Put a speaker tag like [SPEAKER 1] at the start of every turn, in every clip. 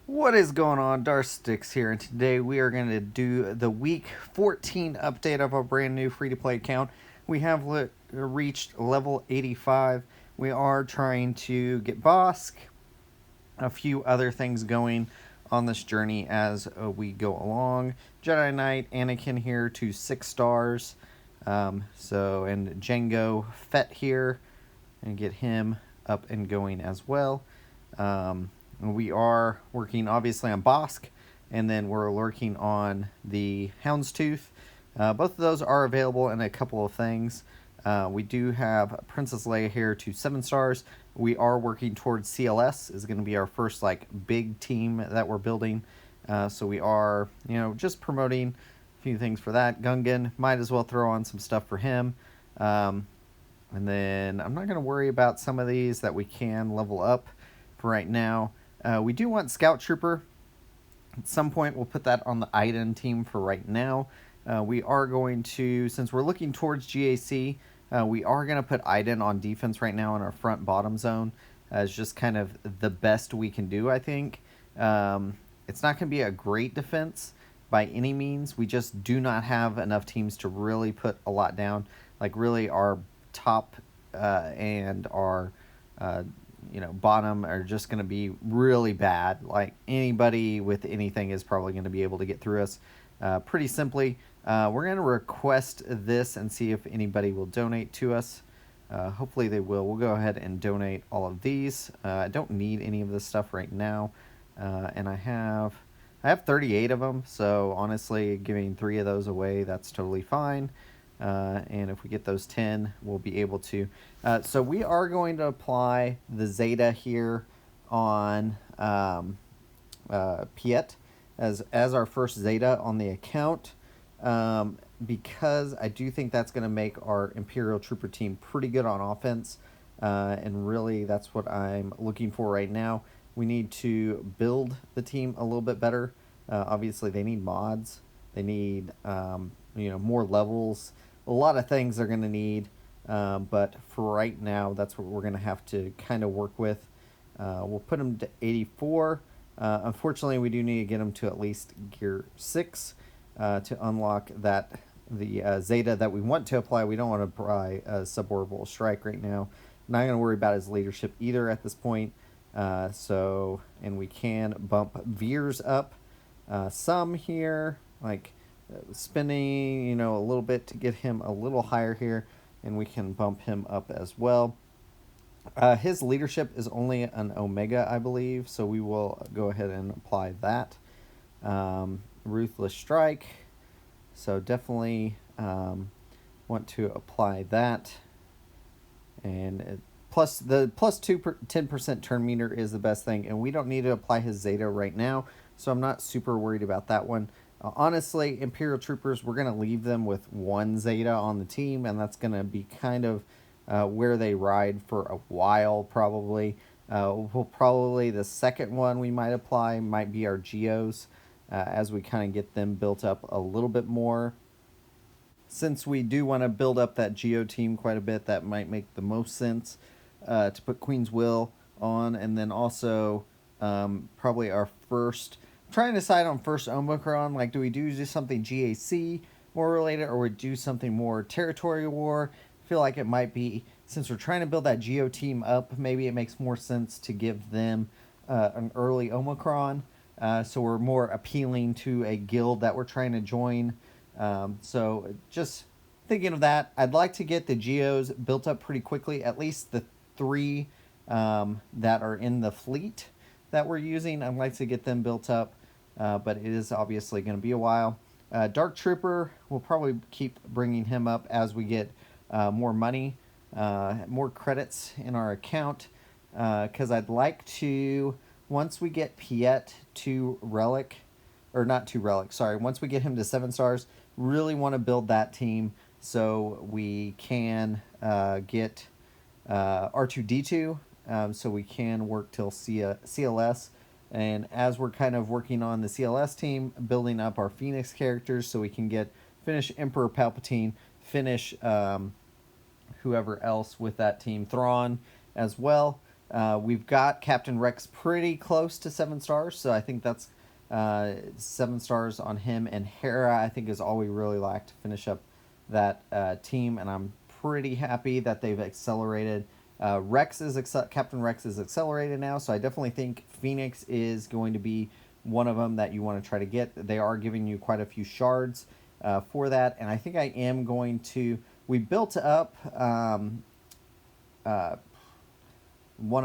[SPEAKER 1] What is going on? Darstix here, and today we are going to do the week 14 update of our brand new free to play account. We have reached level 85. We are trying to get Bosk, a few other things going on this journey as we go along. Jedi Knight Anakin here to 6 stars. And Django Fett here, and get him up and going as well. We are working obviously on Bosk, and then we're working on the Houndstooth. Both of those are available in a couple of things. We do have Princess Leia here to 7 stars. We are working towards CLS is going to be our first big team that we're building. So we are just promoting a few things for that. Gungan, might as well throw on some stuff for him. And then I'm not going to worry about some of these that we can level up for right now. We do want Scout Trooper. At some point, we'll put that on the Iden team for right now. We are going to, since we're looking towards GAC, we are going to put Iden on defense right now in our front bottom zone as just kind of the best we can do, I think. It's not going to be a great defense by any means. We just do not have enough teams to really put a lot down. Like, really, our top and our bottom are just going to be really bad. Like, anybody with anything is probably going to be able to get through us pretty simply. We're going to request this and see if anybody will donate to us. Hopefully they will. We'll go ahead and donate all of these. I don't need any of this stuff right now. And I have 38 of them, so honestly, giving 3 of those away, that's totally fine. And if we get those 10, we'll be able to. So we are going to apply the Zeta here on Piet as our first Zeta on the account, because I do think that's going to make our Imperial Trooper team pretty good on offense, and really that's what I'm looking for right now. We need to build the team a little bit better. Obviously, they need mods. They need more levels. A lot of things they're going to need, but for right now, that's what we're going to have to kind of work with. We'll put them to 84. Unfortunately, we do need to get them to at least gear 6 to unlock the Zeta that we want to apply. We don't want to apply a suborbital strike right now. Not going to worry about his leadership either at this point. And we can bump Veers up some here, like spending a little bit to get him a little higher here, and we can bump him up as well. His leadership is only an Omega, I believe, so we will go ahead and apply that. Ruthless Strike, so definitely want to apply that. And plus the plus 10% turn meter is the best thing, and we don't need to apply his Zeta right now, so I'm not super worried about that one. Honestly, Imperial Troopers, we're going to leave them with 1 Zeta on the team, and that's going to be kind of where they ride for a while, probably. The second one we might apply might be our Geos, as we kind of get them built up a little bit more. Since we do want to build up that Geo team quite a bit, that might make the most sense to put Queen's Will on, and then also probably our first. I'm trying to decide on first Omicron. Like, do we do just something GAC more related, or we do something more territory war? I feel like it might be, since we're trying to build that Geo team up, maybe it makes more sense to give them an early Omicron, so we're more appealing to a guild that we're trying to join. So just thinking of that, I'd like to get the Geos built up pretty quickly, at least the 3 that are in the fleet that we're using. I'd like to get them built up, but it is obviously going to be a while. Dark Trooper, we'll probably keep bringing him up as we get more money, more credits in our account, because I'd like to, once we get Piet to Relic, or not to Relic, sorry, once we get him to 7 stars, really want to build that team so we can get R2-D2, so we can work till CLS. And as we're kind of working on the CLS team, building up our Phoenix characters so we can finish Emperor Palpatine, finish whoever else with that team, Thrawn as well. We've got Captain Rex pretty close to 7 stars, so I think that's 7 stars on him. And Hera, I think, is all we really lack to finish up that team. And I'm pretty happy that they've accelerated. Captain Rex is accelerated now, so I definitely think Phoenix is going to be one of them that you want to try to get. They are giving you quite a few shards for that, and I think I am going to. We built up one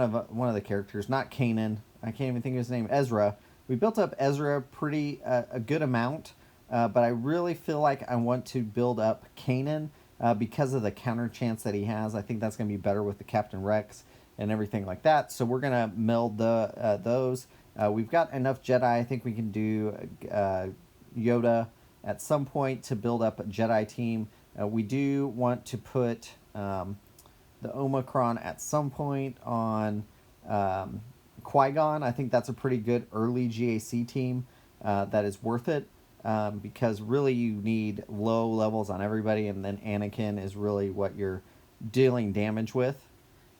[SPEAKER 1] of the characters, not Kanan. I can't even think of his name. Ezra. We built up Ezra pretty a good amount, but I really feel like I want to build up Kanan because of the counter chance that he has. I think that's going to be better with the Captain Rex and everything like that. So we're going to meld those. We've got enough Jedi. I think we can do Yoda at some point to build up a Jedi team. We do want to put the Omicron at some point on Qui-Gon. I think that's a pretty good early GAC team that is worth it. Because really you need low levels on everybody, and then Anakin is really what you're dealing damage with.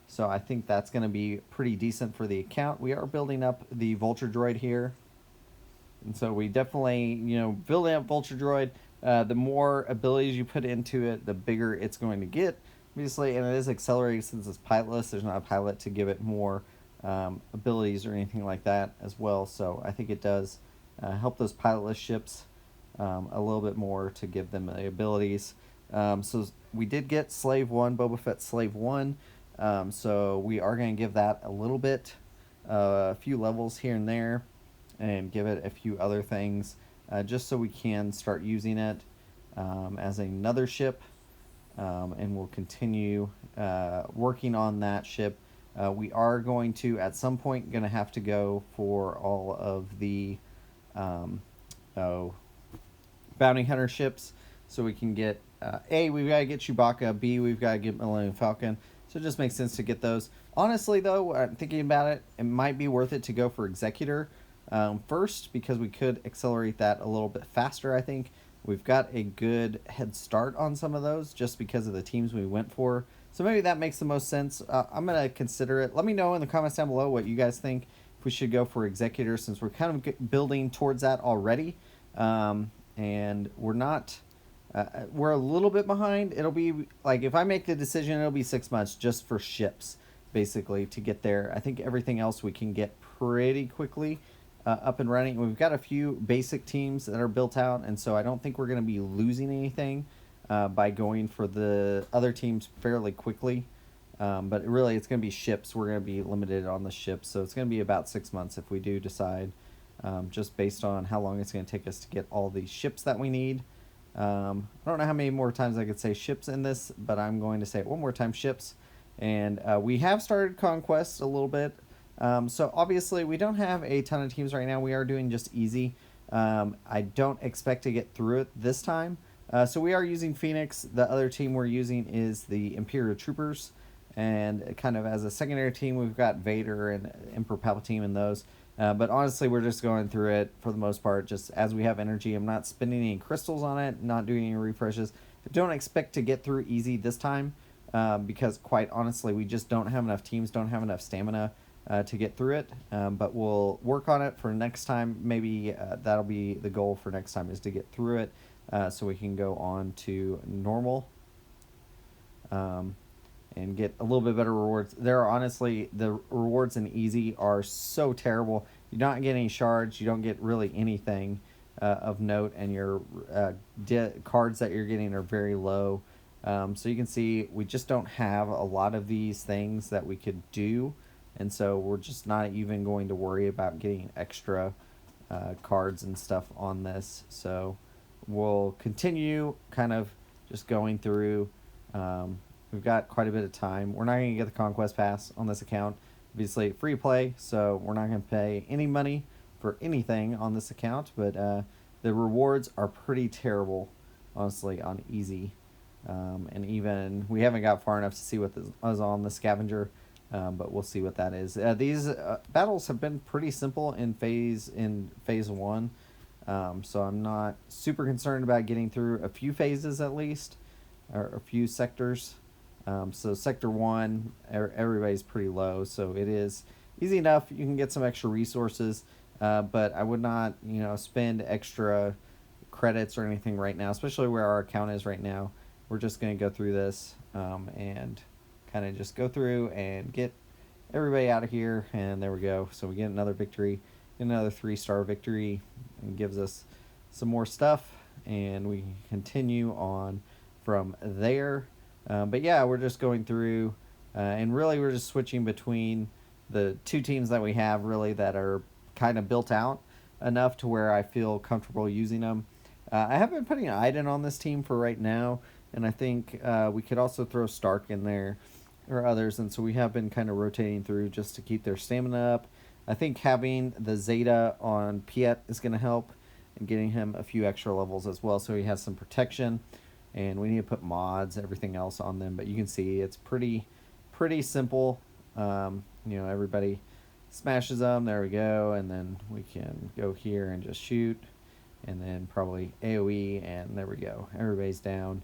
[SPEAKER 1] So I think that's going to be pretty decent for the account. We are building up the Vulture Droid here. And so we definitely, building up Vulture Droid, the more abilities you put into it, the bigger it's going to get. Obviously, and it is accelerated since it's pilotless. There's not a pilot to give it more abilities or anything like that as well. So I think it does help those pilotless ships a little bit more to give them the abilities. So we did get Slave 1, Boba Fett Slave 1. So we are going to give that a little bit, a few levels here and there, and give it a few other things, just so we can start using it as another ship. And we'll continue working on that ship. We are going to, at some point, going to have to go for all of the bounty hunter ships, so we can get A, we've got to get Chewbacca, B, we've got to get Millennium Falcon, so it just makes sense to get those. Honestly though, I'm thinking about it, it might be worth it to go for Executor first, because we could accelerate that a little bit faster. I think we've got a good head start on some of those just because of the teams we went for, so maybe that makes the most sense. I'm going to consider it. Let me know in the comments down below what you guys think, if we should go for Executor, since we're kind of building towards that already. And we're not, we're a little bit behind. It'll be, like, if I make the decision, it'll be 6 months just for ships, basically, to get there. I think everything else we can get pretty quickly up and running. We've got a few basic teams that are built out, and so I don't think we're going to be losing anything by going for the other teams fairly quickly. But really, it's going to be ships. We're going to be limited on the ships, so it's going to be about 6 months if we do decide. Just based on how long it's going to take us to get all these ships that we need. I don't know how many more times I could say ships in this, but I'm going to say it one more time, ships. And we have started Conquest a little bit. So obviously we don't have a ton of teams right now. We are doing just easy. I don't expect to get through it this time. So we are using Phoenix. The other team we're using is the Imperial Troopers. And kind of as a secondary team, we've got Vader and Emperor Palpatine and those. But honestly, we're just going through it for the most part, just as we have energy. I'm not spending any crystals on it, not doing any refreshes. I don't expect to get through easy this time because, quite honestly, we just don't have enough teams, don't have enough stamina to get through it. But we'll work on it for next time. Maybe that'll be the goal for next time, is to get through it so we can go on to normal. And get a little bit better rewards. There are, honestly, the rewards in easy are so terrible. You don't get any shards. You don't get really anything of note, and your cards that you're getting are very low. So you can see we just don't have a lot of these things that we could do, and so we're just not even going to worry about getting extra cards and stuff on this. So we'll continue kind of just going through. We've got quite a bit of time. We're not going to get the Conquest Pass on this account. Obviously, free play, so we're not going to pay any money for anything on this account. But the rewards are pretty terrible, honestly, on easy. And even, we haven't got far enough to see what is on the Scavenger, but we'll see what that is. These battles have been pretty simple in phase 1. So I'm not super concerned about getting through a few phases at least, or a few sectors. So sector 1, everybody's pretty low, so it is easy enough. You can get some extra resources, but I would not, spend extra credits or anything right now, especially where our account is right now. We're just going to go through this and kind of just go through and get everybody out of here, and there we go. So we get another victory, another 3-star victory, and gives us some more stuff, and we continue on from there. But yeah, we're just going through, and really we're just switching between the 2 teams that we have, really, that are kind of built out enough to where I feel comfortable using them. I have been putting Iden on this team for right now, and I think we could also throw Stark in there or others, and so we have been kind of rotating through just to keep their stamina up. I think having the Zeta on Piet is going to help, and getting him a few extra levels as well, so he has some protection. And we need to put mods, everything else on them, but you can see it's pretty simple. Everybody smashes them. There we go, and then we can go here and just shoot, and then probably AoE, and there we go. Everybody's down.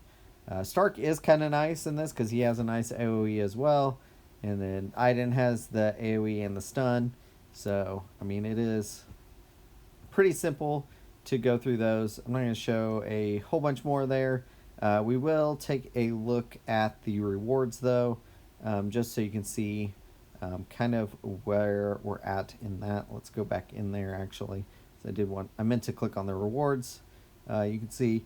[SPEAKER 1] Stark is kind of nice in this because he has a nice AoE as well, and then Iden has the AoE and the stun. So I mean, it is pretty simple to go through those. I'm not going to show a whole bunch more there. We will take a look at the rewards though, just so you can see kind of where we're at in that. Let's go back in there actually. So I meant to click on the rewards. You can see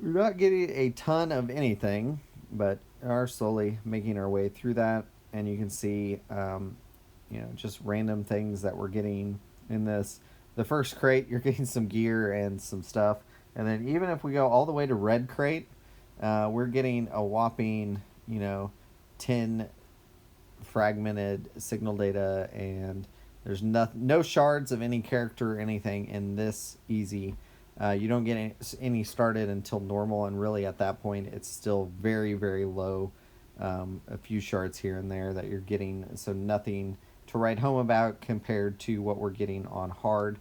[SPEAKER 1] we're not getting a ton of anything, but are slowly making our way through that. And you can see, just random things that we're getting in this. The first crate, you're getting some gear and some stuff. And then even if we go all the way to red crate, we're getting a whopping, 10 fragmented signal data, and there's no shards of any character or anything in this easy. You don't get any started until normal, and really at that point it's still very, very low. A few shards here and there that you're getting, so nothing to write home about compared to what we're getting on hard.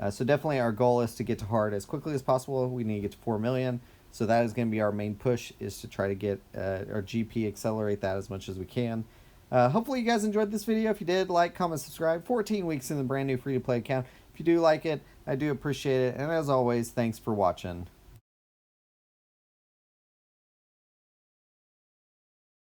[SPEAKER 1] So definitely our goal is to get to hard as quickly as possible. We need to get to 4 million. So that is going to be our main push, is to try to get our GP, accelerate that as much as we can. Hopefully you guys enjoyed this video. If you did, like, comment, subscribe. 14 weeks in the brand new free-to-play account. If you do like it, I do appreciate it. And as always, thanks for watching.